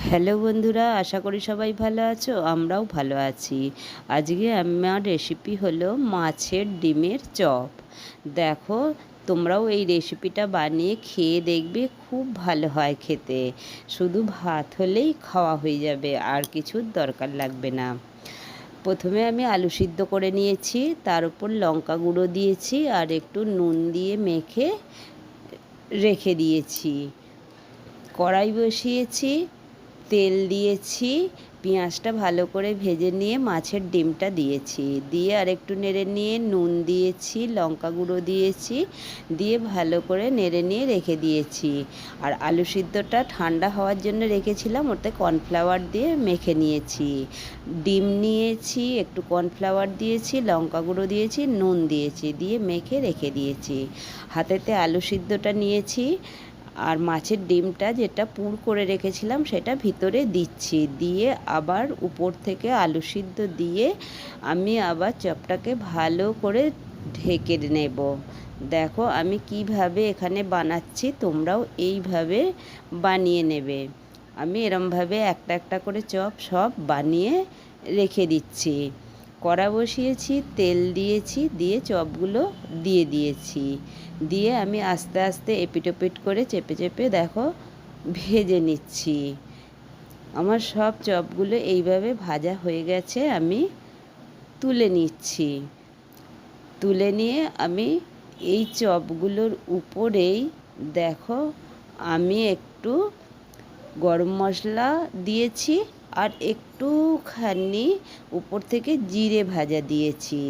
Hello বন্ধুরা, আশা করি সবাই ভালো আছো। আমরাও ভালো আছি। আজকে আমার রেসিপি হলো মাছের ডিমের চপ। দেখো, তোমরাও এই রেসিপিটা বানিয়ে খেয়ে দেখবে, খুব ভালো হয় খেতে। শুধু ভাত হলেই খাওয়া হয়ে যাবে, আর কিছুর দরকার লাগবে না। প্রথমে আমি আলু সিদ্ধ করে নিয়েছি, তার উপর লঙ্কা গুঁড়ো দিয়েছি আর একটু নুন দিয়ে মেখে রেখে দিয়েছি। কড়াই বসিয়েছি, তেল দিয়েছি, পেঁয়াজটা ভালো করে ভেজে নিয়ে মাছের ডিমটা দিয়েছি, দিয়ে আর একটু নেড়ে নিয়ে নুন দিয়েছি, লঙ্কা গুঁড়ো দিয়েছি, দিয়ে ভালো করে নেড়ে নিয়ে রেখে দিয়েছি। আর আলু সিদ্ধটা ঠান্ডা হওয়ার জন্য রেখেছিলাম, ওতে কর্নফ্লাওয়ার দিয়ে মেখে নিয়েছি। ডিম নিয়েছি, একটু কর্নফ্লাওয়ার দিয়েছি, লঙ্কা গুঁড়ো দিয়েছি, নুন দিয়েছি, দিয়ে মেখে রেখে দিয়েছি। হাতেতে আলু সিদ্ধটা নিয়েছি, আর মাছের ডিমটা যেটা পুর করে রেখেছিলাম সেটা ভিতরে দিচ্ছি, দিয়ে আবার উপর থেকে আলু সিদ্ধ দিয়ে আমি আবার চপটাকে ভালো করে ঢেকে নেব। দেখো আমি কিভাবে এখানে বানাচ্ছি, তোমরাও এইভাবে বানিয়ে নেবে। আমি এরমভাবে একটা একটা করে চপ সব বানিয়ে রেখে দিচ্ছি। কড়া বসিয়েছি, তেল দিয়েছি, দিয়ে চপগুলো দিয়ে দিয়েছি, দিয়ে আমি আস্তে আস্তে এপিট ওপিট করে চেপে চেপে দেখো ভেজে নিচ্ছি। আমার সব চপগুলো এইভাবে ভাজা হয়ে গেছে, আমি তুলে নিচ্ছি। তুলে নিয়ে আমি এই চপগুলোর উপরেই দেখো আমি একটু গরম মশলা দিয়েছি, আর একটুখানি উপর থেকে জিরে ভাজা দিয়েছি।